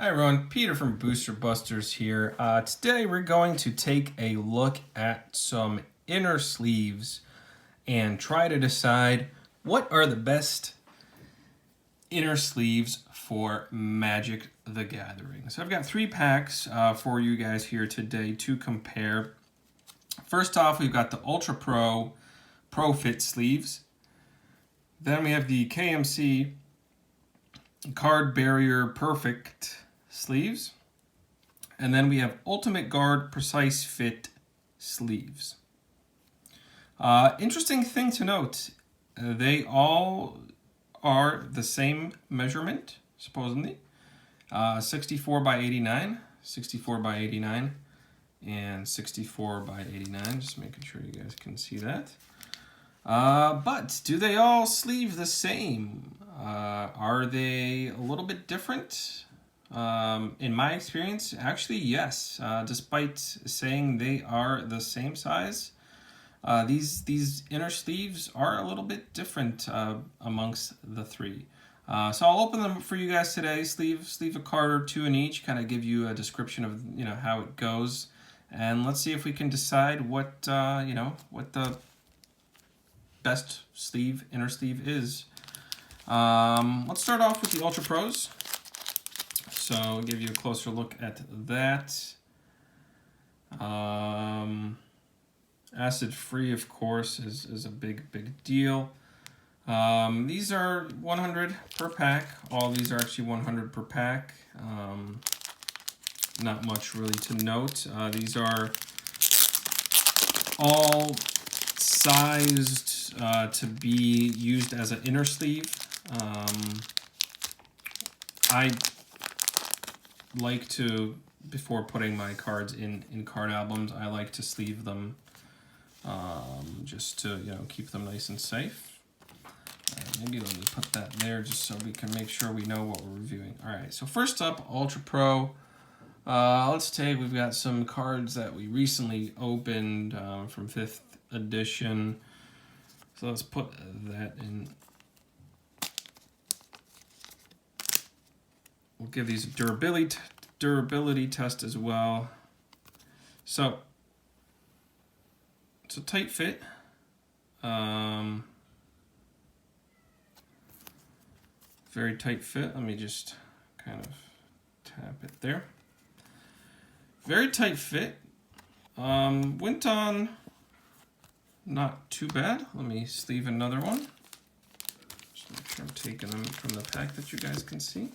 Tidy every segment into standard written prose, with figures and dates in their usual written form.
Hi everyone, Peter from Booster Busters here. Today we're going to take a look at some inner sleeves and try to decide what are the best inner sleeves for Magic the Gathering. So I've got 3 packs for you guys here today to compare. First off, we've got the Ultra Pro Fit sleeves. Then we have the KMC Card Barrier Perfect sleeves. And then we have Ultimate Guard Precise Fit sleeves. Interesting thing to note, they all are the same measurement, supposedly. 64 by 89, 64 by 89, and 64 by 89. Just making sure you guys can see that. But do they all sleeve the same? Are they a little bit different? In my experience, actually, yes. Despite saying they are the same size, these inner sleeves are a little bit different amongst the 3. So I'll open them for you guys today. Sleeve a card or 2 in each. Kind of give you a description of how it goes, and let's see if we can decide what what the best inner sleeve is. Let's start off with the Ultra Pros. So I'll give you a closer look at that. Acid free, of course, is a big deal. These are 100 per pack. All these are actually 100 per pack. Not much really to note. These are all sized to be used as an inner sleeve. I like to, before putting my cards in card albums, I like to sleeve them just to keep them nice and safe. Maybe let me put that there just so we can make sure we know what we're reviewing. All right, so first up, Ultra Pro. We've got some cards that we recently opened from 5th edition. So let's put that in. We'll give these a durability test as well. So it's a tight fit. Very tight fit. Let me just kind of tap it there. Very tight fit. Went on not too bad. Let me sleeve another one. Just make sure I'm taking them from the pack that you guys can see.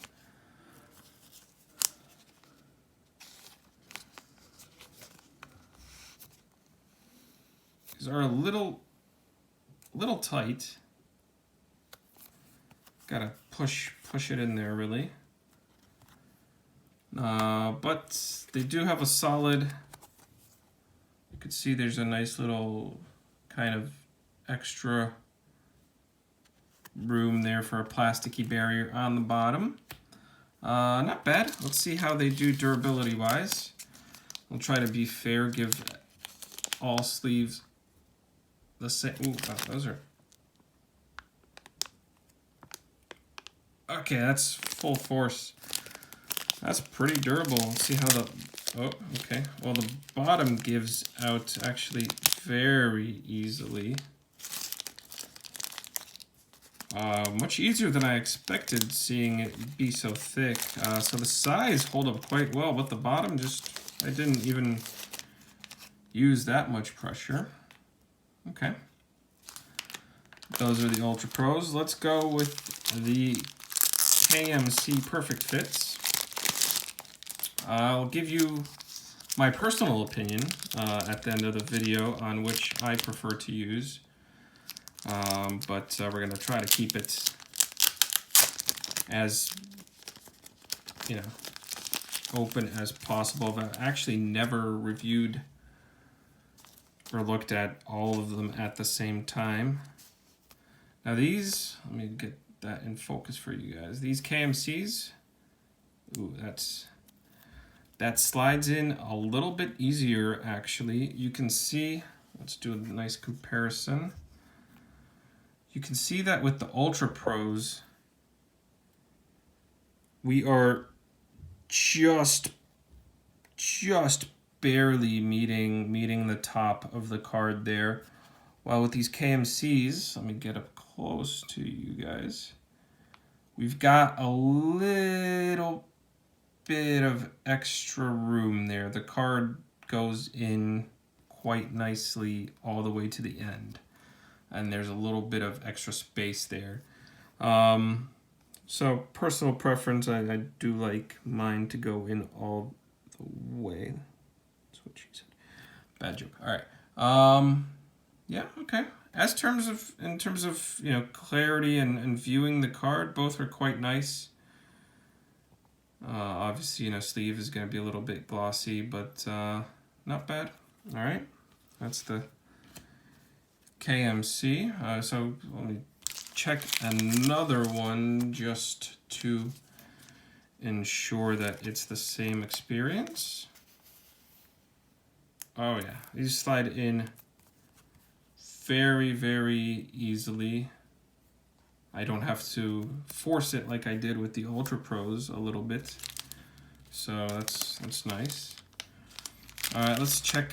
These are a little tight. Gotta push it in there really. But they do have a solid. You can see there's a nice little kind of extra room there for a plasticky barrier on the bottom. Not bad. Let's see how they do durability wise. We'll try to be fair, give all sleeves the same. Ooh, wow, those are. Okay, that's full force. That's pretty durable. Let's see how the. Oh, okay. Well, the bottom gives out actually very easily. Much easier than I expected, seeing it be so thick. So the sides hold up quite well, but the bottom I didn't even use that much pressure. Okay. Those are the Ultra Pros. Let's go with the KMC Perfect Fits. I'll give you my personal opinion at the end of the video on which I prefer to use. But we're going to try to keep it as, open as possible. I've actually never reviewed or looked at all of them at the same time. Now these, let me get that in focus for you guys. These KMCs, ooh, that slides in a little bit easier actually. You can see, let's do a nice comparison. You can see that with the Ultra Pros, we are just barely meeting the top of the card there. While with these KMCs, let me get up close to you guys. We've got a little bit of extra room there. The card goes in quite nicely all the way to the end. And there's a little bit of extra space there. So personal preference, I do like mine to go in all the way. That's what she said. Bad joke. All right. Yeah. Okay. In terms of clarity and viewing the card, both are quite nice. Obviously, sleeve is going to be a little bit glossy, but not bad. All right. That's the KMC. So let me check another one just to ensure that it's the same experience. Oh yeah, these slide in very, very easily. I don't have to force it like I did with the Ultra Pros a little bit. So that's nice. All right, let's check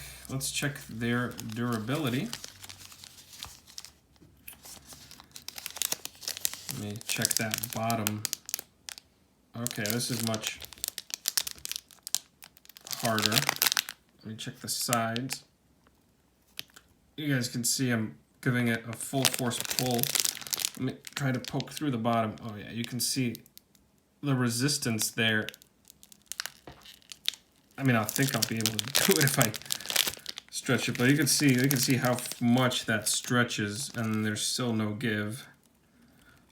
their durability. Let me check that bottom. Okay, this is much harder. Let me check the sides. You guys can see I'm giving it a full force pull. Let me try to poke through the bottom. Oh yeah, you can see the resistance there. I mean, I think I'll be able to do it if I stretch it, but you can see how much that stretches, and there's still no give.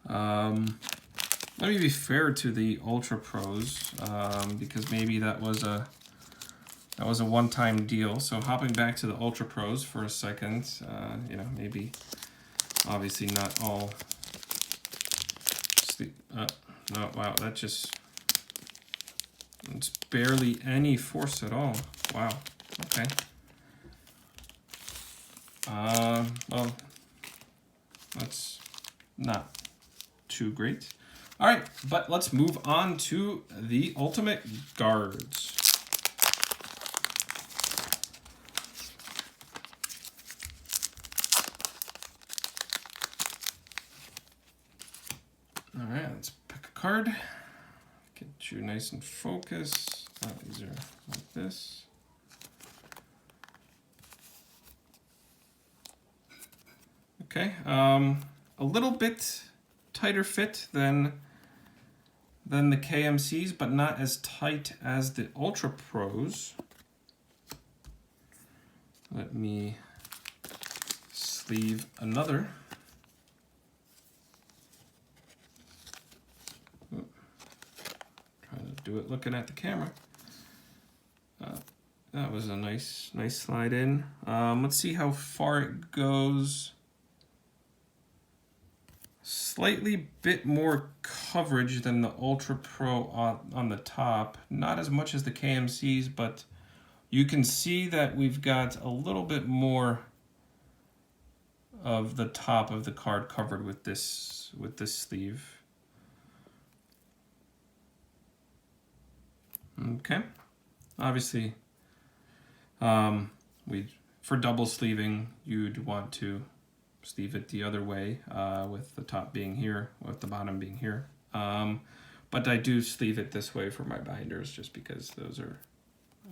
Let me be fair to the Ultra Pros, because maybe that was a one-time deal. So hopping back to the Ultra Pros for a second, maybe obviously not all. No, wow, it's barely any force at all. Wow. Okay. Well, that's not too great. All right, but let's move on to the Ultimate Guards. All right, let's pick a card. Get you nice and focused. These are like this. Okay, a little bit tighter fit than the KMCs, but not as tight as the Ultra Pros. Let me sleeve another. Trying to do it looking at the camera. That was a nice slide in. Let's see how far it goes. Slightly bit more coverage than the Ultra Pro on the top. Not as much as the KMCs, but you can see that we've got a little bit more of the top of the card covered with this sleeve. Okay. Obviously, for double sleeving, you'd want to sleeve it the other way, with the top being here, with the bottom being here. But I do sleeve it this way for my binders just because those are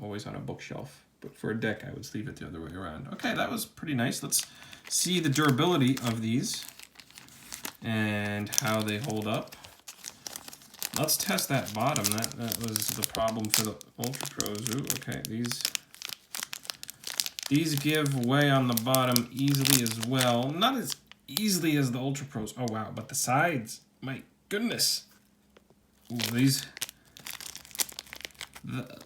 always on a bookshelf. But for a deck, I would sleeve it the other way around. Okay, that was pretty nice. Let's see the durability of these and how they hold up. Let's test that bottom. That was the problem for the Ultra Pros. Ooh, okay, these give way on the bottom easily as well. Not as easily as the Ultra Pros. Oh, wow. But the sides, my goodness. Ooh, the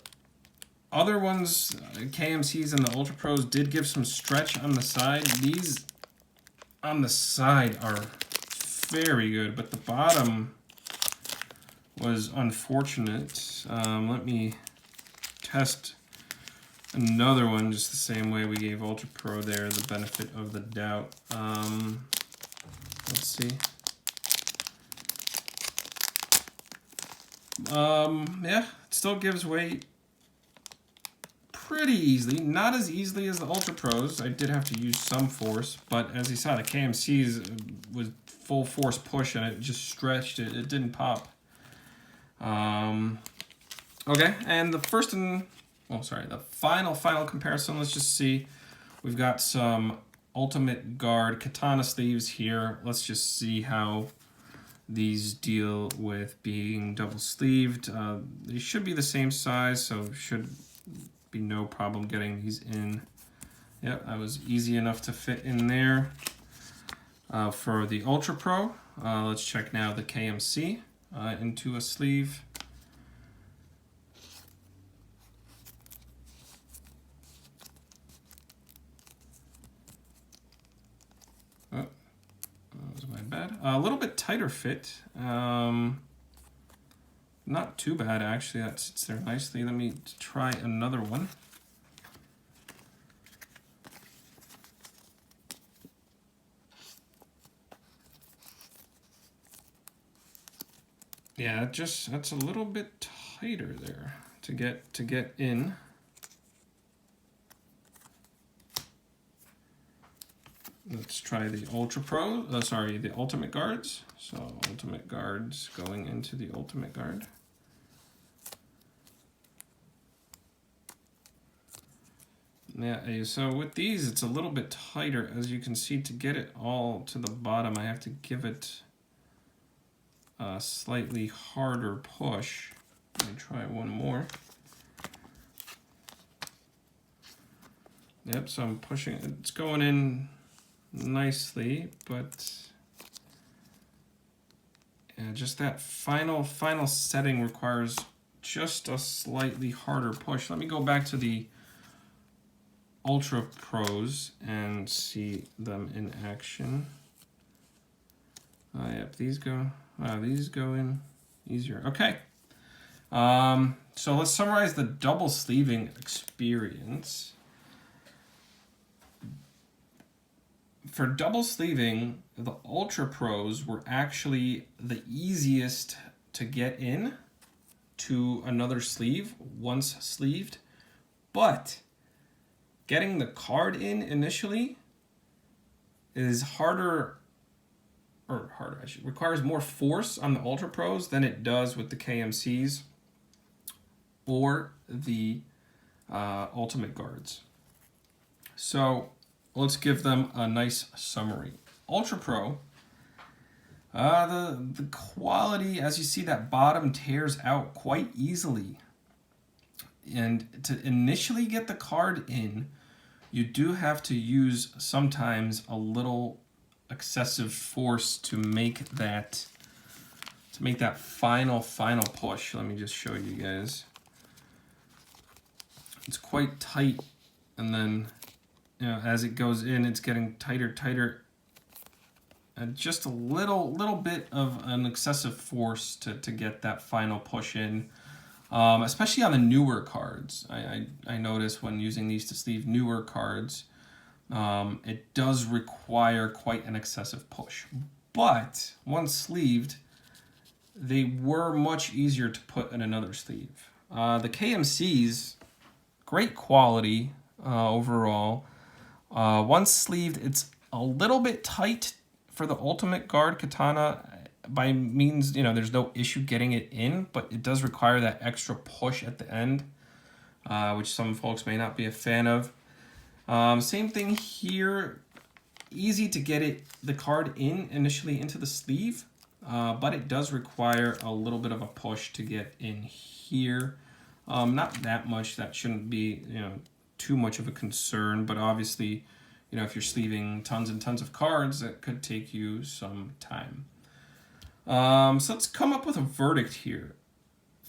other ones, KMCs and the Ultra Pros, did give some stretch on the side. These on the side are very good, but the bottom was unfortunate. Let me test another one just the same way we gave Ultra Pro there the benefit of the doubt. Let's see. Yeah, it still gives way pretty easily. Not as easily as the Ultra Pros. I did have to use some force, but as you saw, the KMC's was full force push and it just stretched it. It didn't pop. Okay, and the the final comparison. Let's just see. We've got some Ultimate Guard katana sleeves here. Let's just see how these deal with being double sleeved. They should be the same size, so should be no problem getting these in. Yep, that was easy enough to fit in there. For the Ultra Pro, let's check now the KMC into a sleeve. Oh, that was my bad. A little bit tighter fit. Not too bad, actually. That sits there nicely. Let me try another one. Yeah, that's a little bit tighter there to get in. Let's try the Ultra Pro. The Ultimate Guards. So Ultimate Guards going into the Ultimate Guard. Yeah, so with these, it's a little bit tighter. As you can see, to get it all to the bottom, I have to give it a slightly harder push. Let me try one more. Yep, so I'm pushing. It's going in nicely, but yeah, just that final setting requires just a slightly harder push. Let me go back to the Ultra Pros and see them in action. Yep, these go in easier. Okay. So let's summarize the double sleeving experience. For double sleeving, the Ultra Pros were actually the easiest to get in to another sleeve once sleeved, but getting the card in initially is requires more force on the Ultra Pros than it does with the KMCs or the Ultimate Guards. So let's give them a nice summary. Ultra Pro, the quality, as you see, that bottom tears out quite easily. And to initially get the card in, you do have to use sometimes a little excessive force to make that final push. Let me just show you guys. It's quite tight, and then as it goes in, it's getting tighter, and just a little bit of an excessive force to get that final push in. Especially on the newer cards. I notice when using these to sleeve newer cards, it does require quite an excessive push. But once sleeved, they were much easier to put in another sleeve. The KMCs, great quality overall. Once sleeved, it's a little bit tight for the Ultimate Guard katana. By means, there's no issue getting it in, but it does require that extra push at the end, which some folks may not be a fan of. Same thing here. Easy to get the card in initially into the sleeve, but it does require a little bit of a push to get in here. Not that much. That shouldn't be too much of a concern, but obviously, if you're sleeving tons and tons of cards, that could take you some time. So let's come up with a verdict here.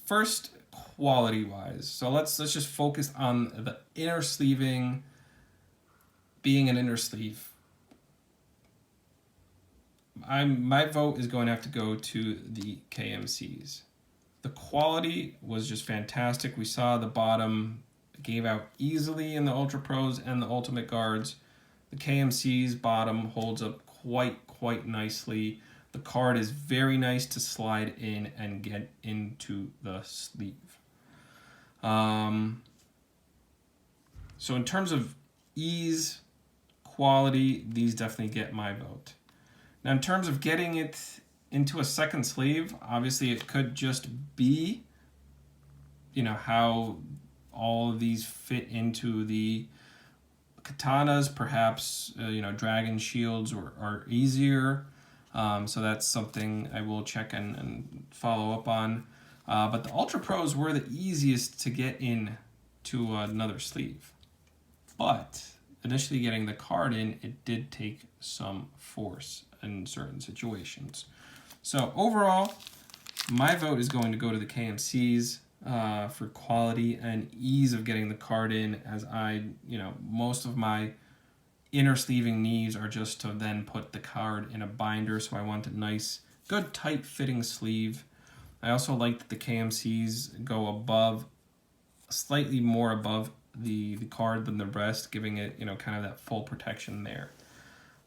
First, quality-wise. So let's just focus on the inner sleeving being an inner sleeve. My vote is going to have to go to the KMCs. The quality was just fantastic. We saw the bottom gave out easily in the Ultra Pros and the Ultimate Guards. The KMC's bottom holds up quite nicely. The card is very nice to slide in and get into the sleeve. So in terms of ease, quality, these definitely get my vote. Now in terms of getting it into a second sleeve, obviously it could just be, how all of these fit into the katanas. Perhaps, dragon shields are easier. So that's something I will check and follow up on. But the Ultra Pros were the easiest to get in to another sleeve. But initially getting the card in, it did take some force in certain situations. So overall, my vote is going to go to the KMCs for quality and ease of getting the card in, as most of my inner sleeving needs are just to then put the card in a binder. So I want a nice, good, tight fitting sleeve. I also like that the KMCs go above, slightly more above the card than the rest, giving it, kind of that full protection there.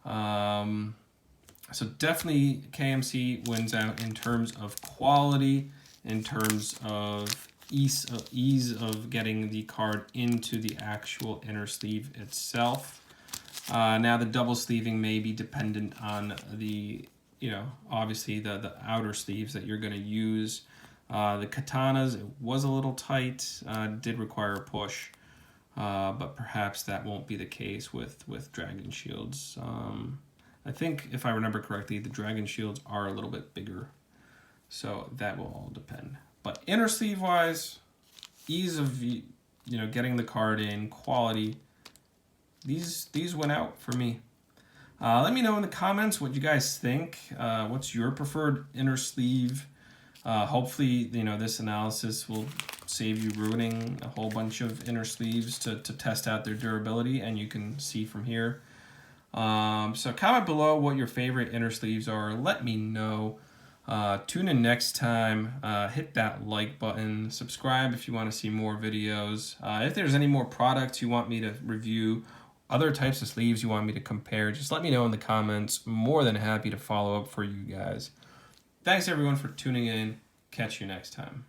So definitely KMC wins out in terms of quality, in terms of ease of getting the card into the actual inner sleeve itself. Now the double sleeving may be dependent on the, obviously the outer sleeves that you're going to use. The katanas, it was a little tight, did require a push. But perhaps that won't be the case with dragon shields. I think, if I remember correctly, the dragon shields are a little bit bigger, so that will all depend. But inner sleeve wise, ease of getting the card in, quality, these went out for me. Let me know in the comments what you guys think. What's your preferred inner sleeve? Hopefully, this analysis will save you ruining a whole bunch of inner sleeves to test out their durability, and you can see from here. So comment below what your favorite inner sleeves are. Let me know. Tune in next time. Hit that like button. Subscribe if you want to see more videos. If there's any more products you want me to review, other types of sleeves you want me to compare, just let me know in the comments. More than happy to follow up for you guys. Thanks everyone for tuning in. Catch you next time.